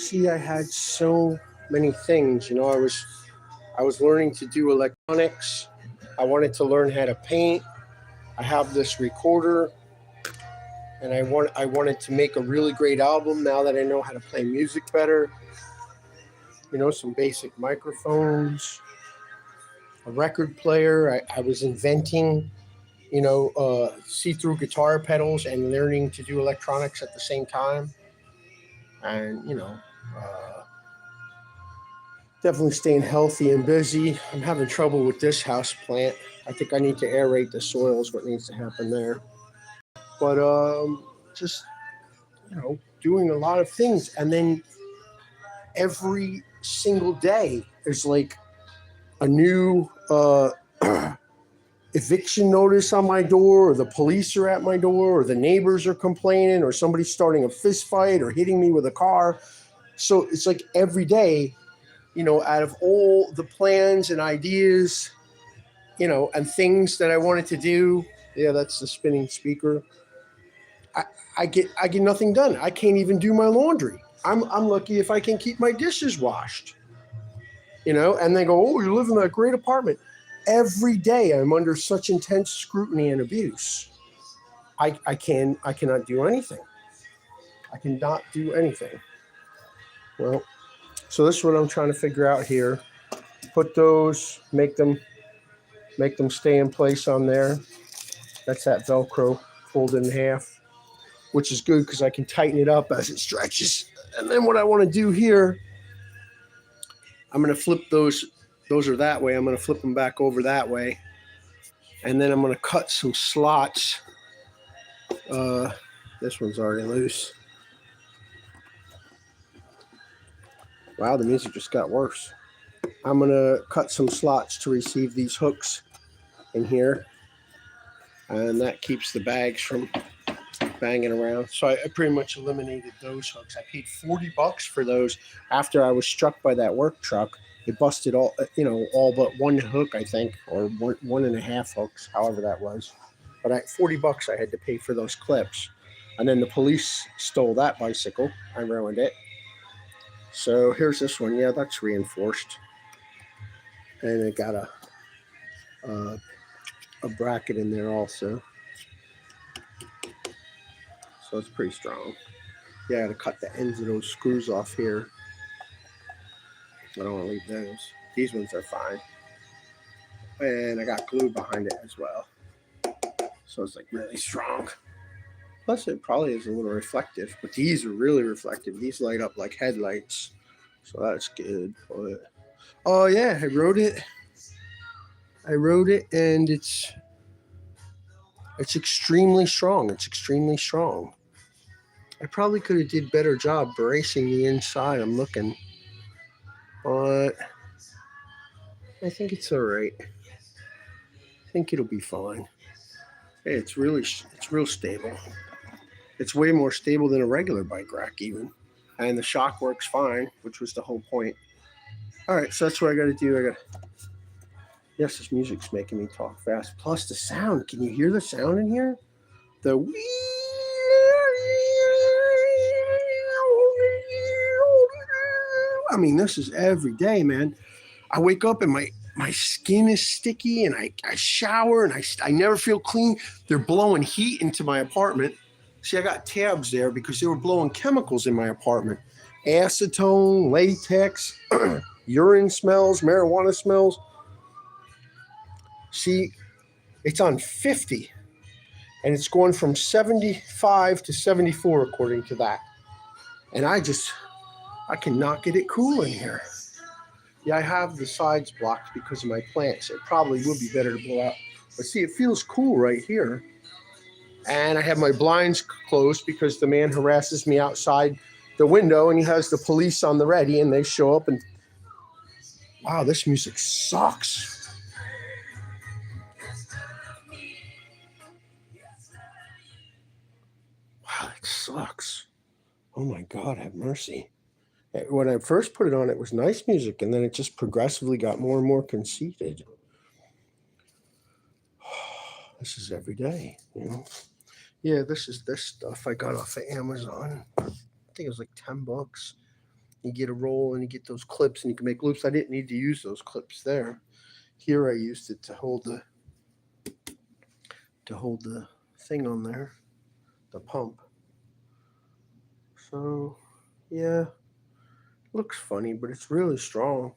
see, I had so many things. I was learning to do electronics. I wanted to learn how to paint. I have this recorder, and I wanted to make a really great album now that I know how to play music better. Some basic microphones, a record player. I was inventing, see-through guitar pedals and learning to do electronics at the same time. And definitely staying healthy and busy. I'm having trouble with this house plant. I think I need to aerate the soil is what needs to happen there. But just doing a lot of things, and then every single day there's like a new eviction notice on my door, or the police are at my door, or the neighbors are complaining, or somebody's starting a fist fight or hitting me with a car. So it's like every day, out of all the plans and ideas, and things that I wanted to do. Yeah, that's the spinning speaker. I, I get nothing done. I can't even do my laundry. I'm lucky if I can keep my dishes washed. And they go, "Oh, you live in that great apartment." Every day I'm under such intense scrutiny and abuse. I cannot do anything. I cannot do anything. Well, so this is what I'm trying to figure out here. Put those, make them stay in place on there. That's that Velcro folded in half, which is good because I can tighten it up as it stretches. And then what I want to do here, I'm going to flip those. Those are that way. I'm going to flip them back over that way. And then I'm going to cut some slots. This one's already loose. Wow, the music just got worse. I'm going to cut some slots to receive these hooks in here. And that keeps the bags from banging around. So I pretty much eliminated those hooks. I paid $40 for those after I was struck by that work truck. It busted all but one hook, I think, or one and a half hooks, however that was. But $40 I had to pay for those clips. And then the police stole that bicycle. I ruined it. So here's this one. Yeah, that's reinforced. And it got a bracket in there also. So it's pretty strong. Yeah, I got to cut the ends of those screws off here. I don't want to leave those. These ones are fine. And I got glue behind it as well. So it's like really strong. Plus it probably is a little reflective. But these are really reflective. These light up like headlights. So that's good. But oh yeah, I wrote it and it's extremely strong. It's extremely strong. I probably could have did better job bracing the inside. I'm looking. But I think it's all right. I think it'll be fine. Hey, it's real stable. It's way more stable than a regular bike rack even. And the shock works fine, which was the whole point. All right, so that's what I got to do. Yes, this music's making me talk fast. Plus the sound. Can you hear the sound in here? The I mean, this is every day, man. I wake up and my skin is sticky, and I shower, and I never feel clean. They're blowing heat into my apartment. See, I got tabs there because they were blowing chemicals in my apartment. Acetone, latex, urine smells, marijuana smells. See, it's on 50, and it's going from 75 to 74 according to that. And I cannot get it cool in here. Yeah, I have the sides blocked because of my plants. It probably would be better to blow out. But see, it feels cool right here. And I have my blinds closed because the man harasses me outside the window, and he has the police on the ready, and they show up and, wow, this music sucks. Wow, it sucks. Oh my God, have mercy. When I first put it on, it was nice music, and then it just progressively got more and more conceited. This is every day. Yeah, this is this stuff I got off of Amazon. I think it was like $10. You get a roll and you get those clips and you can make loops. I didn't need to use those clips there. Here I used it to hold the thing on there, the pump. So yeah, looks funny, but it's really strong.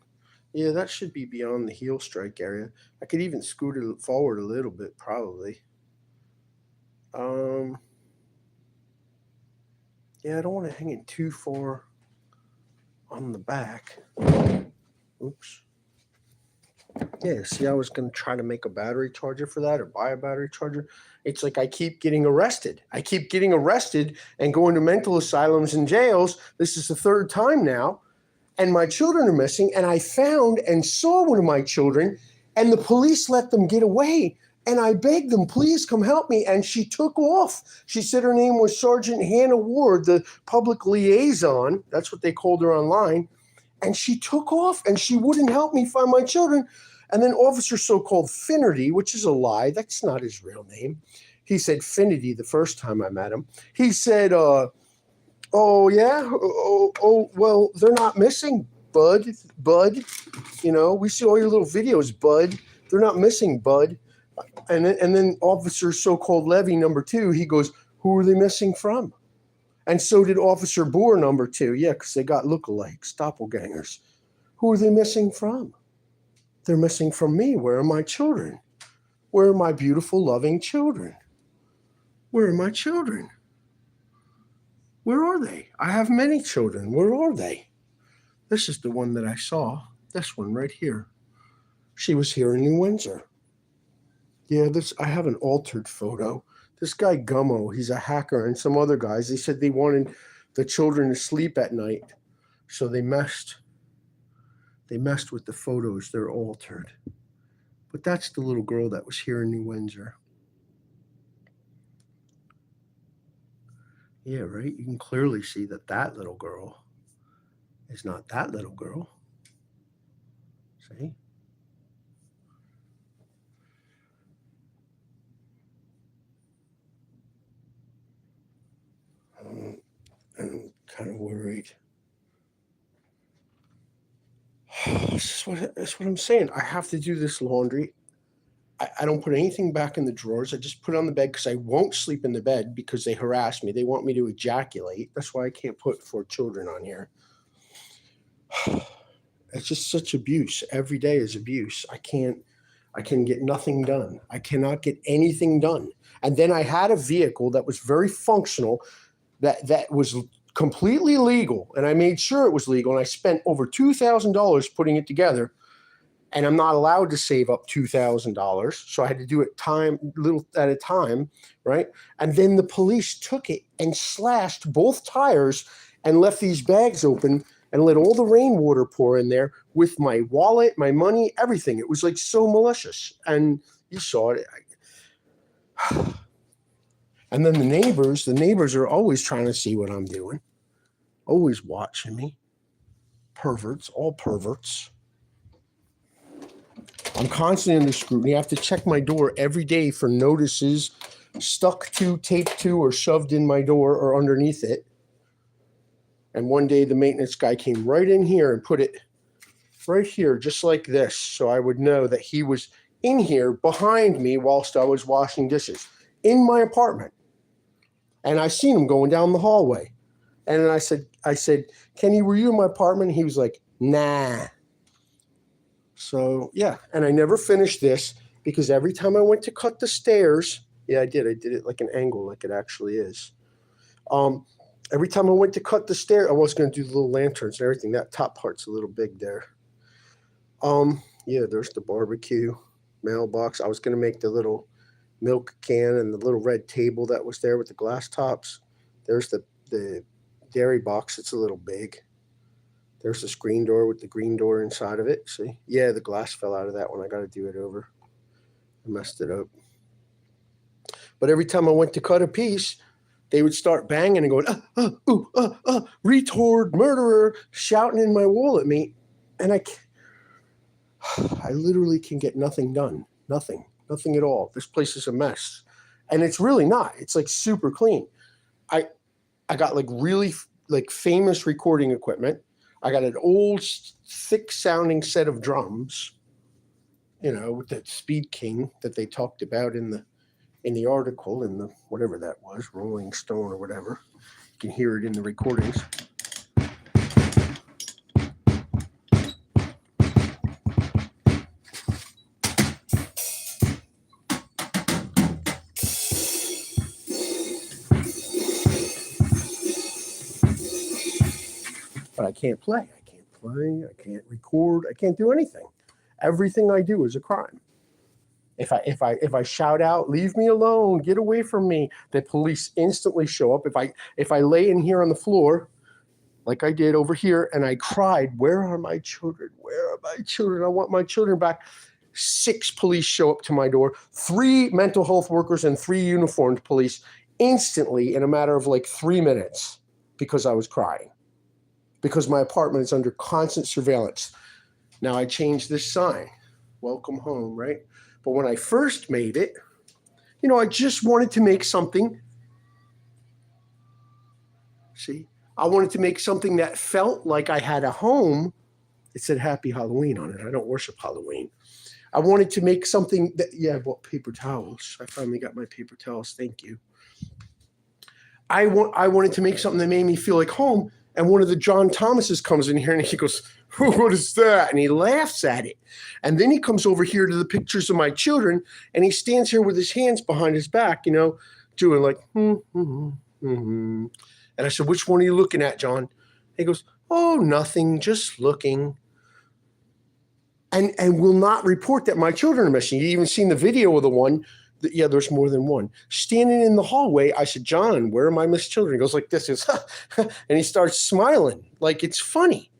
Yeah, that should be beyond the heel strike area. I could even scoot it forward a little bit, probably. Yeah, I don't want to hang it too far on the back. Oops. Yeah, see, I was going to try to make a battery charger for that or buy a battery charger. It's like I keep getting arrested. I keep getting arrested and going to mental asylums and jails. This is the third time now. And my children are missing. And I found and saw one of my children, and the police let them get away. And I begged them, please come help me. And she took off. She said her name was Sergeant Hannah Ward, the public liaison. That's what they called her online. And she took off and she wouldn't help me find my children. And then Officer so-called Finnerty, which is a lie. That's not his real name. He said Finnerty the first time I met him. He said, oh, yeah? Oh, well, they're not missing, bud. You know, we see all your little videos, bud. They're not missing, bud. And then Officer so-called Levy number 2, he goes, who are they missing from? And so did Officer Boer number 2. Yeah, because they got lookalikes, doppelgangers. Who are they missing from? They're missing from me. Where are my children? Where are my beautiful, loving children? Where are my children? Where are they? I have many children. Where are they? This is the one that I saw. This one right here. She was here in New Windsor. Yeah, I have an altered photo. This guy Gummo, he's a hacker, and some other guys, they said they wanted the children to sleep at night. So they messed with the photos. They're altered. But that's the little girl that was here in New Windsor. Yeah, right? You can clearly see that little girl is not that little girl. See? I'm kind of worried. That's what I'm saying. I have to do this laundry. I don't put anything back in the drawers. I just put it on the bed because I won't sleep in the bed because they harass me. They want me to ejaculate. That's why I can't put 4 children on here. It's just such abuse. Every day is abuse. I can get nothing done. I cannot get anything done. And then I had a vehicle that was very functional, that was completely legal, and I made sure it was legal, and I spent over $2,000 putting it together, and I'm not allowed to save up $2,000, so I had to do it little at a time, right? And then the police took it and slashed both tires and left these bags open and let all the rainwater pour in there with my wallet, my money, everything. It was like so malicious, and you saw it. And then the neighbors are always trying to see what I'm doing, always watching me. Perverts, all perverts. I'm constantly under scrutiny. I have to check my door every day for notices stuck to, taped to, or shoved in my door or underneath it. And one day the maintenance guy came right in here and put it right here, just like this, so I would know that he was in here behind me whilst I was washing dishes in my apartment. And I seen him going down the hallway. And then I said, Kenny, were you in my apartment? He was like, nah. So, yeah. And I never finished this because every time I went to cut the stairs, yeah, I did it like an angle, like it actually is. Every time I went to cut the stair, I was going to do the little lanterns and everything. That top part's a little big there. Yeah, there's the barbecue mailbox. I was going to make the little milk can and the little red table that was there with the glass tops. There's the dairy box. It's a little big. There's the screen door with the green door inside of it. See? Yeah, the glass fell out of that one. I got to do it over. I messed it up. But every time I went to cut a piece, they would start banging and going, retard, murderer, shouting in my wall at me. And I literally can get nothing done. Nothing at all. This place is a mess. And it's really not. It's like super clean. I got like really like famous recording equipment. I got an old, thick-sounding set of drums, with that Speed King that they talked about in the article, in the whatever that was, Rolling Stone or whatever. You can hear it in the recordings. But I can't play. I can't record. I can't do anything. Everything I do is a crime. If I shout out, "Leave me alone, get away from me," the police instantly show up. If I lay in here on the floor, like I did over here, and I cried, "Where are my children? Where are my children? I want my children back." 6 police show up to my door, 3 mental health workers and 3 uniformed police instantly in a matter of like 3 minutes because I was crying. Because my apartment is under constant surveillance. Now I changed this sign, "Welcome home," right? But when I first made it, I just wanted to make something. See, I wanted to make something that felt like I had a home. It said "Happy Halloween" on it. I don't worship Halloween. I wanted to make something that, I bought paper towels. I finally got my paper towels. Thank you. I wanted to make something that made me feel like home. And one of the John Thomases comes in here and he goes, "What is that?" And he laughs at it. And then he comes over here to the pictures of my children and he stands here with his hands behind his back, doing like, And I said, "Which one are you looking at, John?" He goes, "Oh, nothing, just looking." And will not report that my children are missing. You even seen the video of the one. There's more than one. Standing in the hallway, I said, "John, where are my missed children?" He goes like this, and he starts smiling like it's funny.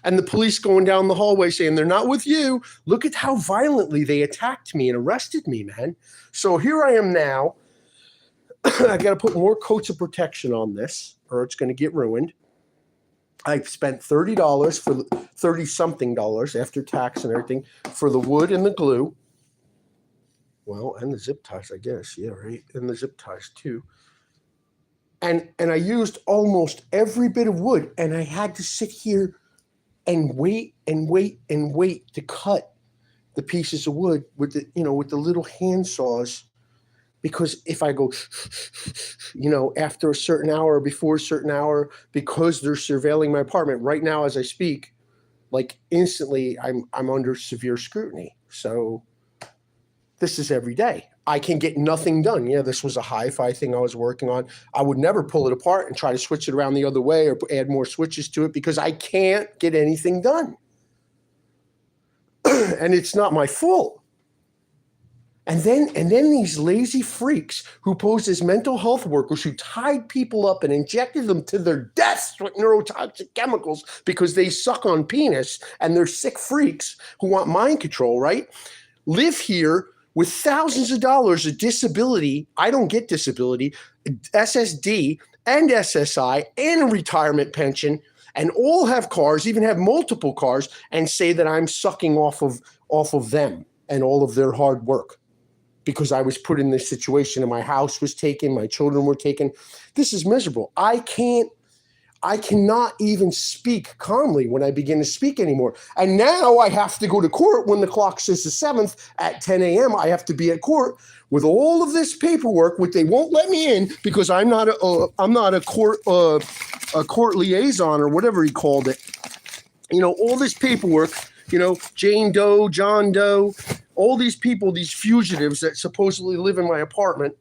And the police going down the hallway saying, "They're not with you. Look at how violently they attacked me and arrested me, man." So here I am now. I got to put more coats of protection on this or it's going to get ruined. I've spent $30 for $30-something after tax and everything for the wood and the glue. Well, and the zip ties, I guess. Yeah, right. And the zip ties too. And I used almost every bit of wood, and I had to sit here and wait to cut the pieces of wood with the little hand saws. Because if I go, after a certain hour, before a certain hour, because they're surveilling my apartment right now as I speak, like instantly I'm under severe scrutiny. So this is every day. I can get nothing done. This was a hi-fi thing I was working on. I would never pull it apart and try to switch it around the other way or add more switches to it because I can't get anything done. And it's not my fault. And then these lazy freaks who posed as mental health workers who tied people up and injected them to their deaths with neurotoxic chemicals because they suck on penis and they're sick freaks who want mind control, right? Live here with thousands of dollars of disability. I don't get disability, SSD and SSI and a retirement pension, and all have cars, even have multiple cars, and say that I'm sucking off of them and all of their hard work. Because I was put in this situation and my house was taken, my children were taken. This is miserable. I cannot even speak calmly when I begin to speak anymore. And now I have to go to court when the clock says the 7th at 10 a.m. I have to be at court with all of this paperwork, which they won't let me in because I'm not a court liaison or whatever he called it. All this paperwork. Jane Doe, John Doe, all these people, these fugitives that supposedly live in my apartment,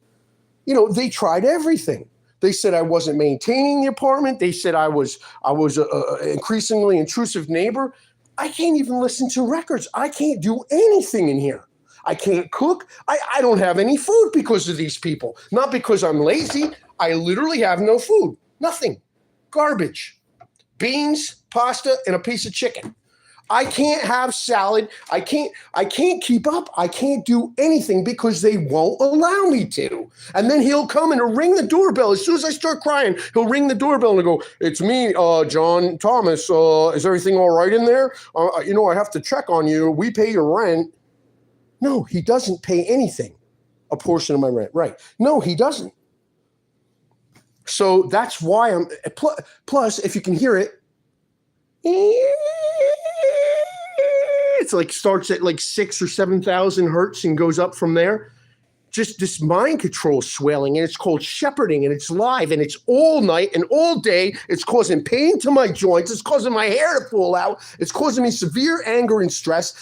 they tried everything. They said I wasn't maintaining the apartment. They said I was an increasingly intrusive neighbor. I can't even listen to records. I can't do anything in here. I can't cook. I don't have any food because of these people. Not because I'm lazy. I literally have no food. Nothing. Garbage. Beans, pasta, and a piece of chicken. I can't have salad. I can't keep up. I can't do anything because they won't allow me to. And then he'll come and ring the doorbell. As soon as I start crying, he'll ring the doorbell and go, "It's me, John Thomas. Is everything all right in there? I have to check on you. We pay your rent." No, he doesn't pay anything. A portion of my rent. Right. No, he doesn't. So that's why plus, if you can hear it, It's like starts at like 6,000 or 7,000 hertz and goes up from there. Just this mind control swelling, and it's called shepherding, and it's live, and it's all night and all day. It's causing pain to my joints. It's causing my hair to fall out. It's causing me severe anger and stress,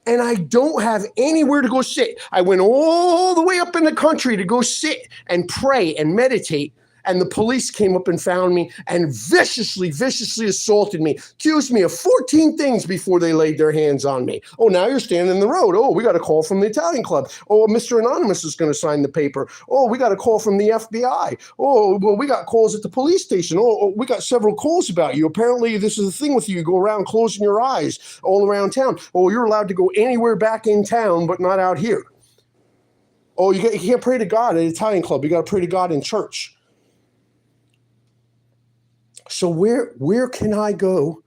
and I don't have anywhere to go sit. I went all the way up in the country to go sit and pray and meditate. And the police came up and found me and viciously assaulted me, accused me of 14 things before they laid their hands on me. Oh, now you're standing in the road. Oh, we got a call from the Italian club. Oh, Mr. Anonymous is going to sign the paper. Oh, we got a call from the FBI. Oh, well, we got calls at the police station. Oh, we got several calls about you. Apparently, this is the thing with you. You go around closing your eyes all around town. Oh, you're allowed to go anywhere back in town, but not out here. Oh, you can't pray to God at an Italian club. You got to pray to God in church. So where can I go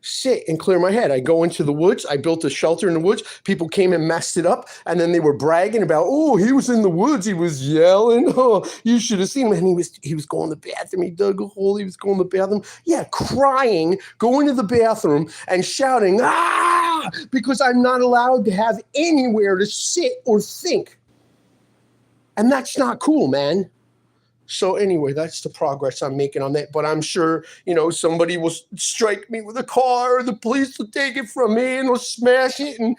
sit and clear my head? I go into the woods. I built a shelter in the woods. People came and messed it up. And then they were bragging about, oh, he was in the woods. He was yelling. Oh, you should have seen him. And he was going to the bathroom. He dug a hole. He was going to the bathroom. Yeah, crying, going to the bathroom and shouting, ah, because I'm not allowed to have anywhere to sit or think. And that's not cool, man. So anyway, that's the progress I'm making on that. But I'm sure, somebody will strike me with a car, or the police will take it from me and they'll smash it. And,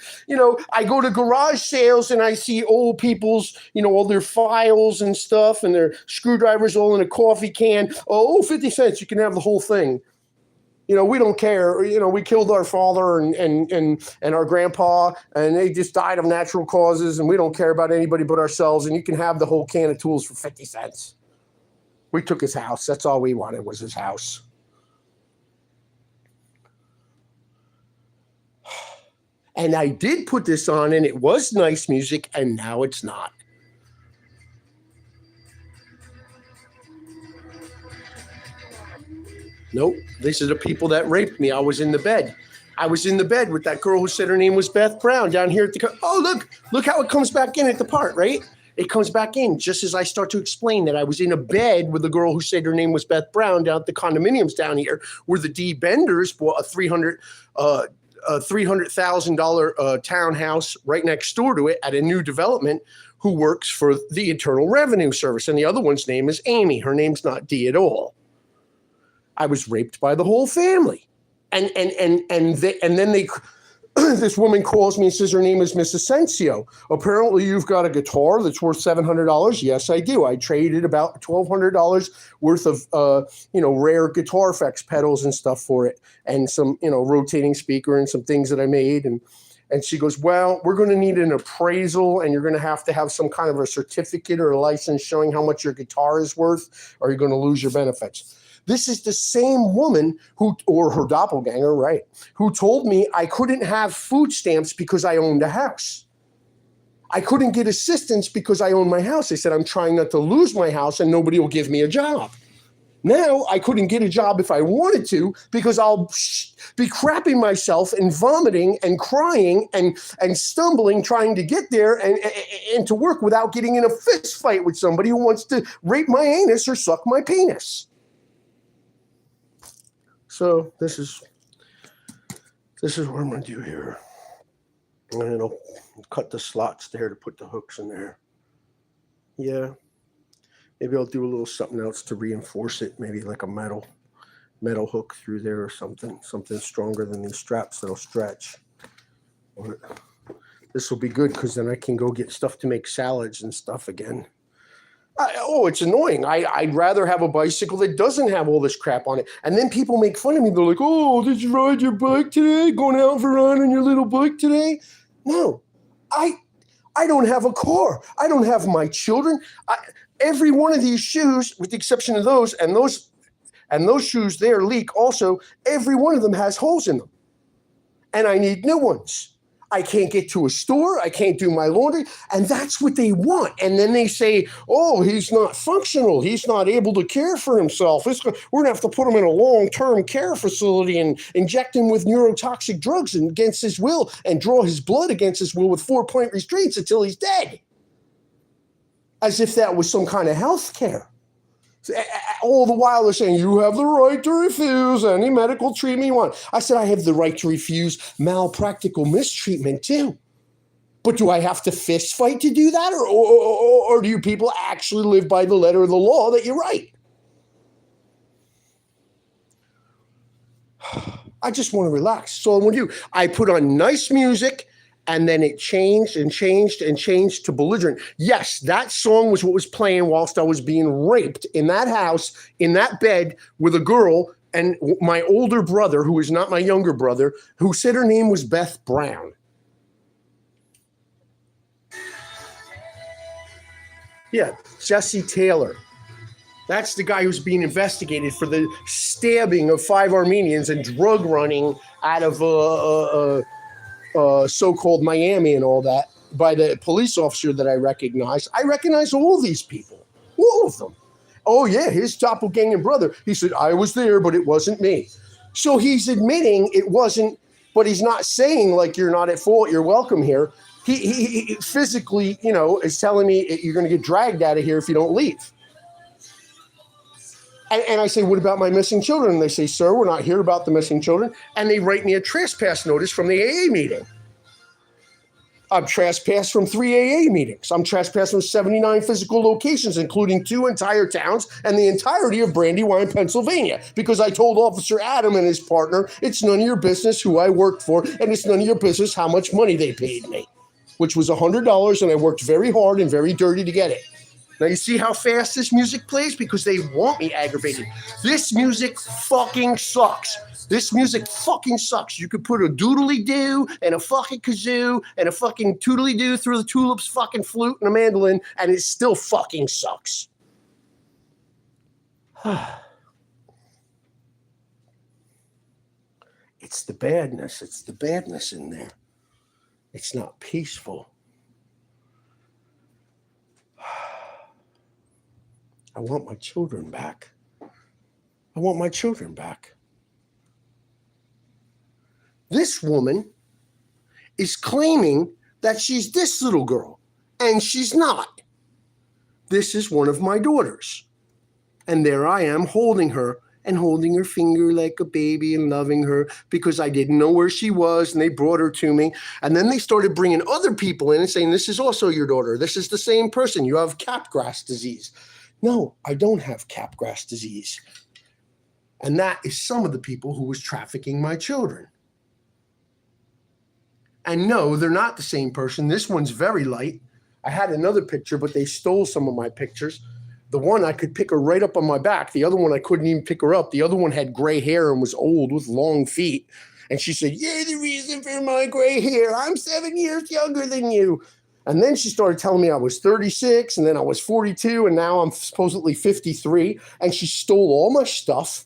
I go to garage sales and I see old people's, all their files and stuff and their screwdrivers all in a coffee can. Oh, 50 cents, you can have the whole thing. We don't care. We killed our father and our grandpa, and they just died of natural causes, and we don't care about anybody but ourselves. And you can have the whole can of tools for 50 cents. We took his house. That's all we wanted was his house. And I did put this on, and it was nice music, and now it's not. Nope. These are the people that raped me. I was in the bed. I was in the bed with that girl who said her name was Beth Brown down here at the... Oh, look how it comes back in at the part, right? It comes back in just as I start to explain that I was in a bed with a girl who said her name was Beth Brown down at the condominiums down here, where the D. Benders bought a $300,000 townhouse right next door to it at a new development, who works for the Internal Revenue Service. And the other one's name is Amy. Her name's not D at all. I was raped by the whole family. And then they... This woman calls me and says her name is Miss Asensio. Apparently, you've got a guitar that's worth $700. Yes, I do. I traded about $1,200 worth of, rare guitar effects pedals and stuff for it, and some, rotating speaker and some things that I made. And she goes, well, we're going to need an appraisal, and you're going to have some kind of a certificate or a license showing how much your guitar is worth, or you're going to lose your benefits. This is the same woman or her doppelganger, right, who told me I couldn't have food stamps because I owned a house. I couldn't get assistance because I owned my house. They said, I'm trying not to lose my house and nobody will give me a job. Now I couldn't get a job if I wanted to because I'll be crapping myself and vomiting and crying and stumbling trying to get there and to work without getting in a fist fight with somebody who wants to rape my anus or suck my penis. So this is what I'm going to do here. And I'll cut the slots there to put the hooks in there. Yeah. Maybe I'll do a little something else to reinforce it. Maybe like a metal hook through there or something stronger than these straps that'll stretch. This will be good because then I can go get stuff to make salads and stuff again. It's annoying. I'd rather have a bicycle that doesn't have all this crap on it. And then people make fun of me. They're like, oh, did you ride your bike today? Going out for a run on your little bike today? No, I don't have a car. I don't have my children. Every one of these shoes, with the exception of those shoes there leak also, every one of them has holes in them. And I need new ones. I can't get to a store. I can't do my laundry. And that's what they want. And then they say, oh, he's not functional. He's not able to care for himself. We're going to have to put him in a long-term care facility and inject him with neurotoxic drugs against his will and draw his blood against his will with 4-point restraints until he's dead. As if that was some kind of health care. All the while they're saying, you have the right to refuse any medical treatment you want. I said, I have the right to refuse malpractical mistreatment too. But do I have to fist fight to do that? Or do you people actually live by the letter of the law that you're right? I just want to relax. So what do I put on nice music, and then it changed and changed and changed to belligerent. Yes, that song was what was playing whilst I was being raped in that house, in that bed with a girl and my older brother, who is not my younger brother, who said her name was Beth Brown. Yeah, Jesse Taylor. That's the guy who's being investigated for the stabbing of 5 Armenians and drug running out of so-called Miami and all that by the police officer that I recognize. I recognize all these people, all of them. Oh, yeah, his doppelganger brother. He said, I was there, but it wasn't me. So he's admitting it wasn't, but he's not saying, like, you're not at fault, you're welcome here. He physically, is telling me you're going to get dragged out of here if you don't leave. And I say, what about my missing children? And they say, sir, we're not here about the missing children. And they write me a trespass notice from the AA meeting. I'm trespassed from 3 AA meetings. I'm trespassed from 79 physical locations, including 2 entire towns and the entirety of Brandywine, Pennsylvania, because I told Officer Adam and his partner, it's none of your business who I worked for, and it's none of your business how much money they paid me, which was $100, and I worked very hard and very dirty to get it. Now, you see how fast this music plays? Because they want me aggravated. This music fucking sucks. This music fucking sucks. You could put a doodly-doo and a fucking kazoo and a fucking toodly-doo through the tulips fucking flute and a mandolin, and it still fucking sucks. It's the badness. It's the badness in there. It's not peaceful. I want my children back. I want my children back. This woman is claiming that she's this little girl, and she's not. This is one of my daughters. And there I am holding her and holding her finger like a baby and loving her because I didn't know where she was, and they brought her to me. And then they started bringing other people in and saying, this is also your daughter. This is the same person. You have capgras disease. No, I don't have capgras disease. And that is some of the people who was trafficking my children. And no, they're not the same person. This one's very light. I had another picture, but they stole some of my pictures. The one, I could pick her right up on my back. The other one, I couldn't even pick her up. The other one had gray hair and was old with long feet. And she said, you're the reason for my gray hair. I'm 7 years younger than you. And then she started telling me I was 36, and then I was 42, and now I'm supposedly 53. And she stole all my stuff.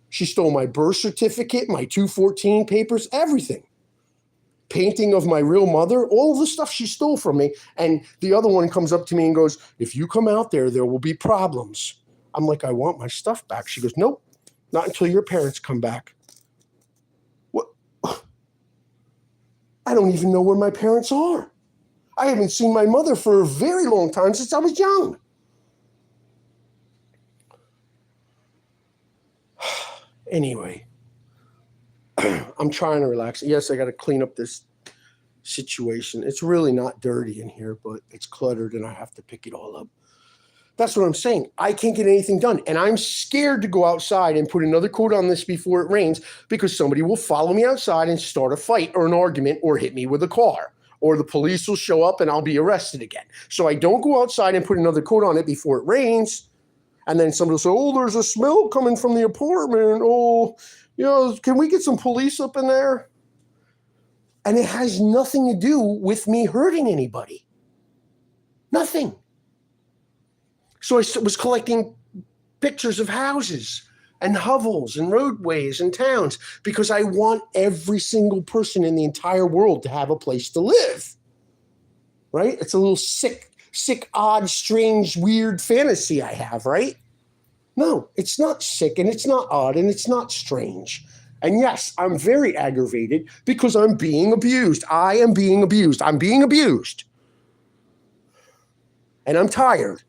She stole my birth certificate, my 214 papers, everything. Painting of my real mother, all of the stuff she stole from me. And the other one comes up to me and goes, if you come out there, there will be problems. I'm like, I want my stuff back. She goes, nope, not until your parents come back. What? I don't even know where my parents are. I haven't seen my mother for a very long time, since I was young. Anyway, I'm trying to relax. Yes, I got to clean up this situation. It's really not dirty in here, but it's cluttered and I have to pick it all up. That's what I'm saying. I can't get anything done. And I'm scared to go outside and put another coat on this before it rains because somebody will follow me outside and start a fight or an argument or hit me with a car. Or the police will show up and I'll be arrested again. So I don't go outside and put another coat on it before it rains. And then somebody will say, oh, there's a smell coming from the apartment. Oh, can we get some police up in there? And it has nothing to do with me hurting anybody. Nothing. So I was collecting pictures of houses and hovels and roadways and towns because I want every single person in the entire world to have a place to live. Right? It's a little sick, odd, strange, weird fantasy I have, right? No, it's not sick and it's not odd and it's not strange. And yes, I'm very aggravated because I'm being abused. I am being abused. I'm being abused. And I'm tired.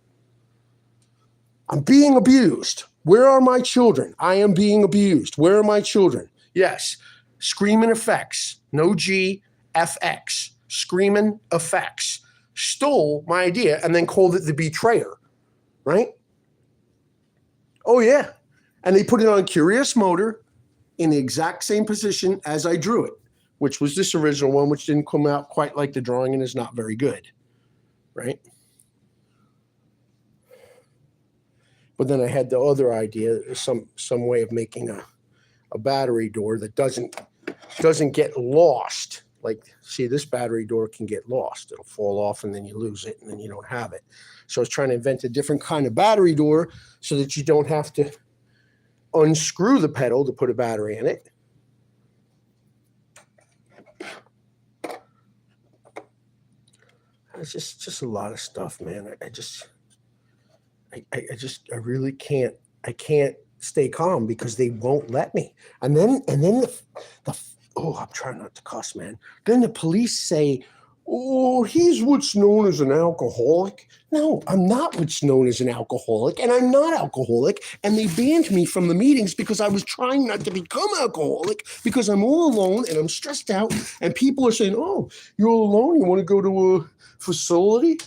I'm being abused. Where are my children? I am being abused. Where are my children? Yes. Screaming effects. No G, FX. Screaming effects. Stole my idea and then called it the betrayer. Right? Oh, yeah. And they put it on Curious Motor in the exact same position as I drew it, which was this original one, which didn't come out quite like the drawing and is not very good. Right? But then I had the other idea, some way of making a battery door that doesn't get lost. Like, see, this battery door can get lost. It'll fall off and then you lose it and then you don't have it. So I was trying to invent a different kind of battery door so that you don't have to unscrew the pedal to put a battery in it. It's just a lot of stuff, man. I really can't. I can't stay calm because they won't let me. And then I'm trying not to cuss, man. Then the police say, "Oh, he's what's known as an alcoholic." No, I'm not what's known as an alcoholic, and I'm not alcoholic. And they banned me from the meetings because I was trying not to become alcoholic because I'm all alone and I'm stressed out. And people are saying, "Oh, you're all alone. You want to go to a facility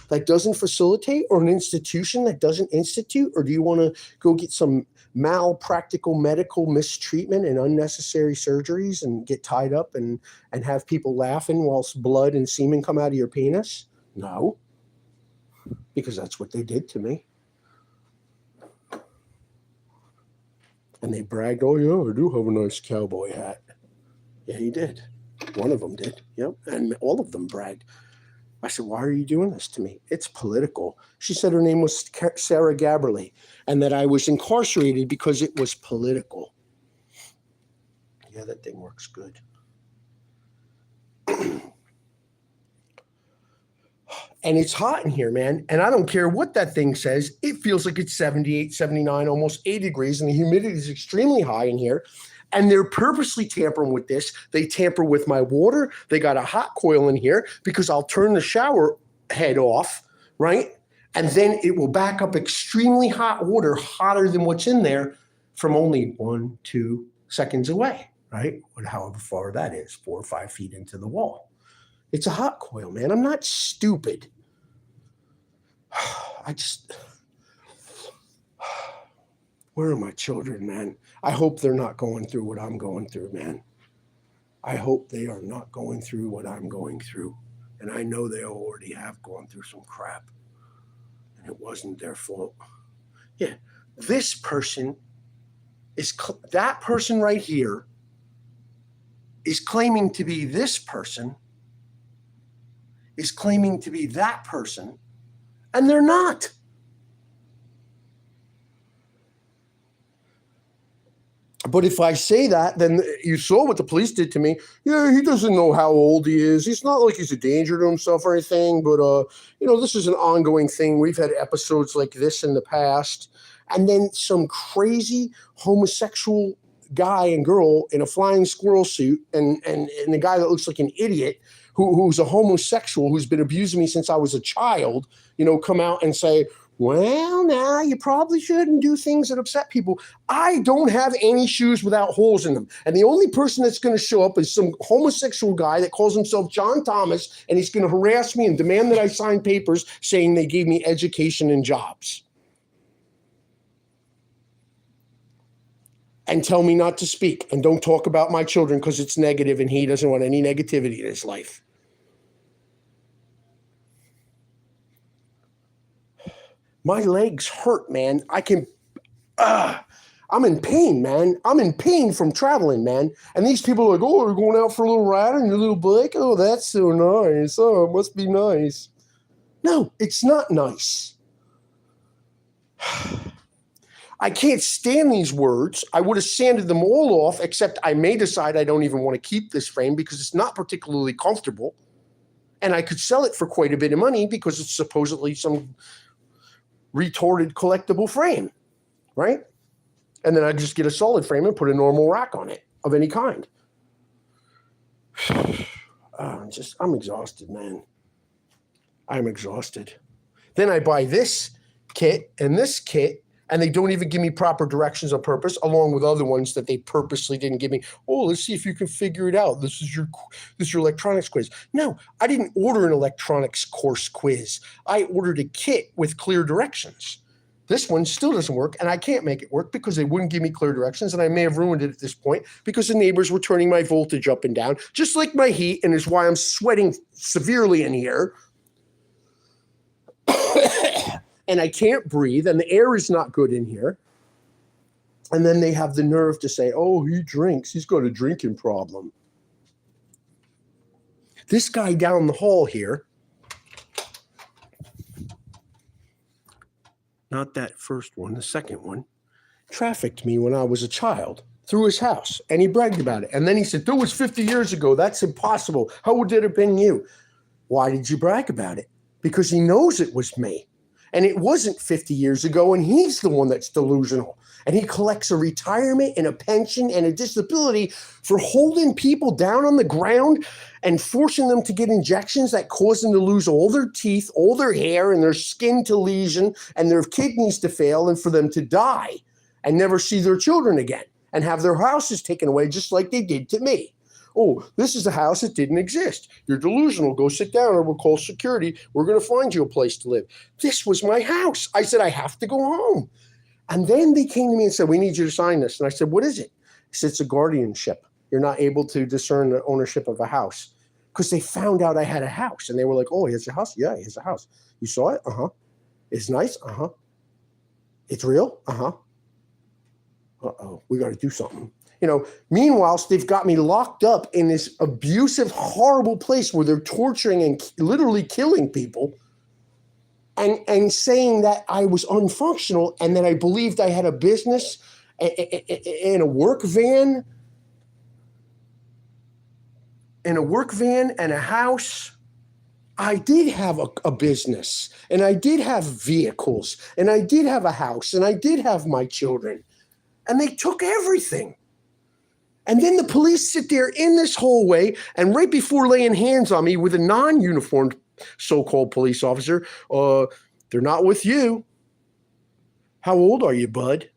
that doesn't facilitate, or an institution that doesn't institute, or do you want to go get some malpractical medical mistreatment and unnecessary surgeries and get tied up and have people laughing whilst blood and semen come out of your penis?" No, because that's what they did to me. And they bragged, "Oh yeah, I do have a nice cowboy hat." Yeah, he did. One of them did. Yep. And all of them bragged. I said, "Why are you doing this to me? It's political." She said her name was Sarah Gabberly and that I was incarcerated because it was political. Yeah, that thing works good. And it's hot in here, man. And I don't care what that thing says. It feels like it's 78, 79, almost 80 degrees. And the humidity is extremely high in here. And they're purposely tampering with this. They tamper with my water. They got a hot coil in here because I'll turn the shower head off, right? And then it will back up extremely hot water, hotter than what's in there, from only 1-2 seconds away, right? However far that is, 4 or 5 feet into the wall. It's a hot coil, man. I'm not stupid. Where are my children, man? I hope they're not going through what I'm going through, man. I hope they are not going through what I'm going through. And I know they already have gone through some crap. And it wasn't their fault. Yeah, this person that person right here is claiming to be this person, is claiming to be that person, and they're not. But if I say that, then you saw what the police did to me. Yeah, he doesn't know how old he is. He's not like he's a danger to himself or anything. But, this is an ongoing thing. We've had episodes like this in the past. And then some crazy homosexual guy and girl in a flying squirrel suit and the guy that looks like an idiot who's a homosexual who's been abusing me since I was a child, come out and say, "Well, now you probably shouldn't do things that upset people." I don't have any shoes without holes in them. And the only person that's going to show up is some homosexual guy that calls himself John Thomas, and he's going to harass me and demand that I sign papers saying they gave me education and jobs. And tell me not to speak and don't talk about my children because it's negative and he doesn't want any negativity in his life. My legs hurt, man. I'm in pain, man. I'm in pain from traveling, man. And these people are like, "Oh, you're going out for a little ride on your little bike? Oh, that's so nice. Oh, it must be nice." No, it's not nice. I can't stand these words. I would have sanded them all off, except I may decide I don't even want to keep this frame because it's not particularly comfortable. And I could sell it for quite a bit of money because it's supposedly some retorted collectible frame, right? And then I just get a solid frame and put a normal rack on it of any kind. I'm exhausted, man. I'm exhausted. Then I buy this kit and this kit, and they don't even give me proper directions on purpose, along with other ones that they purposely didn't give me. Oh, let's see if you can figure it out. This is your electronics quiz. No, I didn't order an electronics course quiz. I ordered a kit with clear directions. This one still doesn't work, and I can't make it work because they wouldn't give me clear directions, and I may have ruined it at this point because the neighbors were turning my voltage up and down, just like my heat, and is why I'm sweating severely in here. And I can't breathe, and the air is not good in here. And then they have the nerve to say, oh, he drinks. He's got a drinking problem. This guy down the hall here, not that first one, the second one, trafficked me when I was a child through his house, and he bragged about it. And then he said, that was 50 years ago. That's impossible. How would it have been you? Why did you brag about it? Because he knows it was me. And it wasn't 50 years ago, and he's the one that's delusional. And he collects a retirement and a pension and a disability for holding people down on the ground and forcing them to get injections that cause them to lose all their teeth, all their hair, and their skin to lesion, and their kidneys to fail, and for them to die and never see their children again and have their houses taken away just like they did to me. Oh, this is a house that didn't exist. You're delusional. Go sit down or we'll call security. We're going to find you a place to live. This was my house. I said, I have to go home. And then they came to me and said, we need you to sign this. And I said, what is it? He said, it's a guardianship. You're not able to discern the ownership of a house. Because they found out I had a house. And they were like, oh, he has a house? Yeah, he has a house. You saw it? Uh-huh. It's nice? Uh-huh. It's real? Uh-huh. Uh-oh, we got to do something. Meanwhile, they've got me locked up in this abusive, horrible place where they're torturing and literally killing people and saying that I was unfunctional and that I believed I had a business in a work van, and a house. I did have a business, and I did have vehicles, and I did have a house, and I did have my children, and they took everything. And then the police sit there in this hallway, and right before laying hands on me with a non-uniformed so-called police officer, they're not with you. How old are you, bud?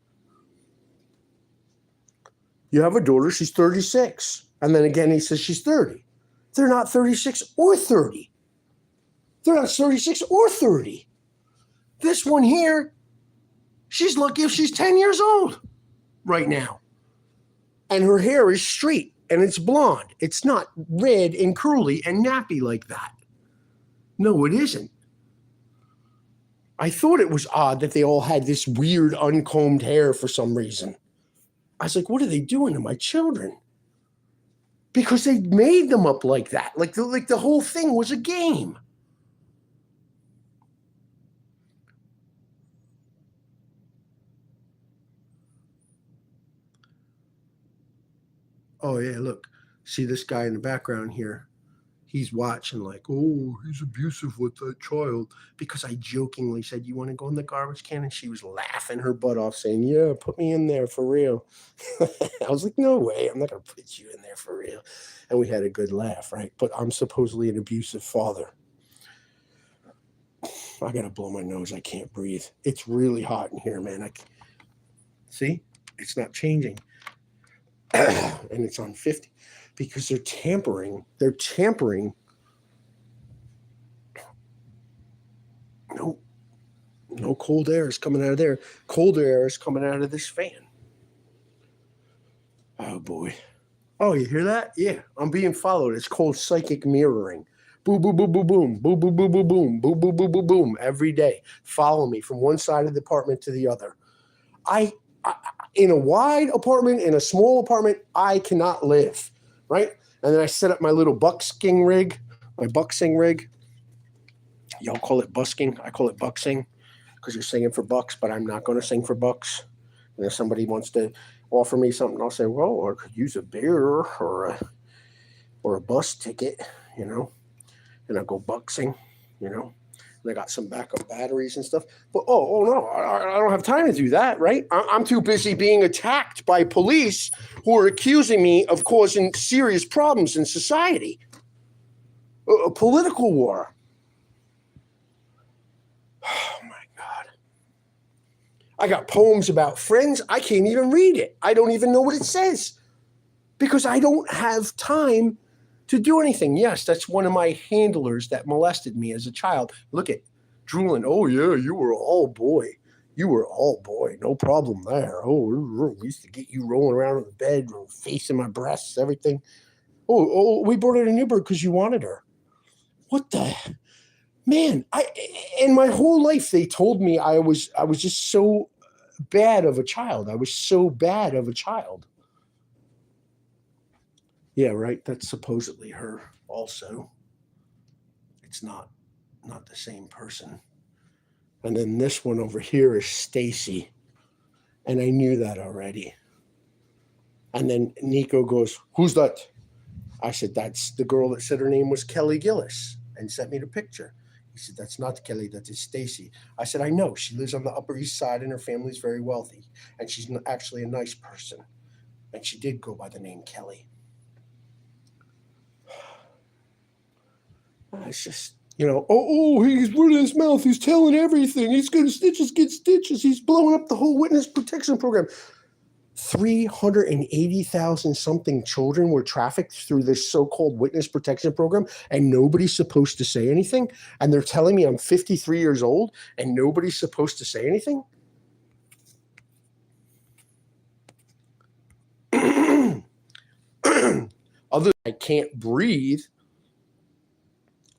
You have a daughter, she's 36. And then again, he says she's 30. They're not 36 or 30. They're not 36 or 30. This one here, she's lucky if she's 10 years old right now. And her hair is straight and it's blonde. It's not red and curly and nappy like that. No, it isn't. I thought it was odd that they all had this weird uncombed hair for some reason. I was like, what are they doing to my children? Because they made them up like that. Like the whole thing was a game. Oh, yeah, look. See this guy in the background here? He's watching like, oh, he's abusive with that child. Because I jokingly said, you want to go in the garbage can? And she was laughing her butt off saying, yeah, put me in there for real. I was like, no way. I'm not going to put you in there for real. And we had a good laugh, right? But I'm supposedly an abusive father. I got to blow my nose. I can't breathe. It's really hot in here, man. See? It's not changing. And it's on 50 because they're tampering. No cold air is coming out of there. Cold air is coming out of this fan. Oh boy. Oh, you hear that? Yeah, I'm being followed. It's called psychic mirroring. Boom, boom, boom, boom, boom, boom, boom, boom, boom, boom, boom, boom, boom, boom, boom, every day. Follow me from one side of the apartment to the other. In a wide apartment, in a small apartment, I cannot live, right? And then I set up my little bucksing rig. Y'all call it busking. I call it bucksing because you're singing for bucks, but I'm not going to sing for bucks. And if somebody wants to offer me something, I'll say, well, I could use a beer or a bus ticket, and I'll go bucksing, And I got some backup batteries and stuff. But, oh no, I don't have time to do that, right? I'm too busy being attacked by police who are accusing me of causing serious problems in society. A political war. Oh, my God. I got poems about friends. I can't even read it. I don't even know what it says because I don't have time to do anything. Yes, that's one of my handlers that molested me as a child. Look at drooling. Oh, yeah, you were all boy. You were all boy. No problem there. Oh, we used to get you rolling around in the bed, facing my breasts, everything. Oh, we brought her to Newburgh because you wanted her. What the man? In my whole life they told me I was just so bad of a child. I was so bad of a child. Yeah, right. That's supposedly her also. It's not the same person. And then this one over here is Stacy. And I knew that already. And then Nico goes, "Who's that?" I said, "That's the girl that said her name was Kelly Gillis and sent me the picture." He said, "That's not Kelly, that is Stacy." I said, "I know. She lives on the Upper East Side and her family's very wealthy. And she's actually a nice person. And she did go by the name Kelly." It's just, he's running his mouth. He's telling everything. He's going to get stitches. He's blowing up the whole witness protection program. 380,000 something children were trafficked through this so-called witness protection program, and nobody's supposed to say anything. And they're telling me I'm 53 years old and nobody's supposed to say anything. Other than I can't breathe,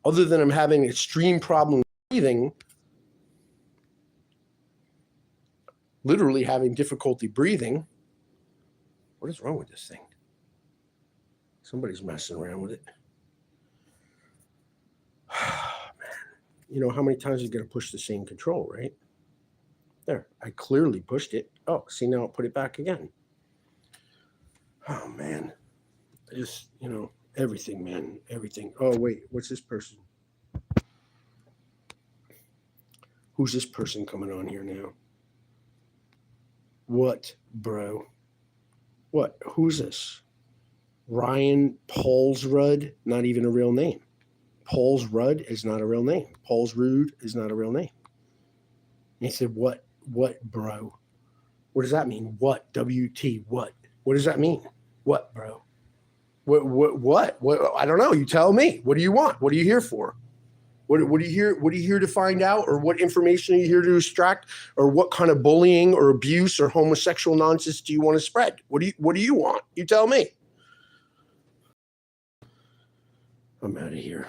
other than I'm having an extreme problem breathing, literally having difficulty breathing. What is wrong with this thing? Somebody's messing around with it. Man, how many times are you going to push the same control, right? There, I clearly pushed it. Oh, see, now I'll put it back again. Oh, man. I just, everything, man, everything. Oh, wait, what's this person? Who's this person coming on here now? What, bro? What? Who's this? Ryan Paulsrud, not even a real name. Paulsrud is not a real name. Paulsrud is not a real name. And he said, what, bro? What does that mean? What? WT, what? What does that mean? What, bro? What? I don't know. You tell me. What do you want? What are you here for? What are you here? What are you here to find out? Or what information are you here to extract? Or what kind of bullying or abuse or homosexual nonsense do you want to spread? What do you want? You tell me. I'm out of here.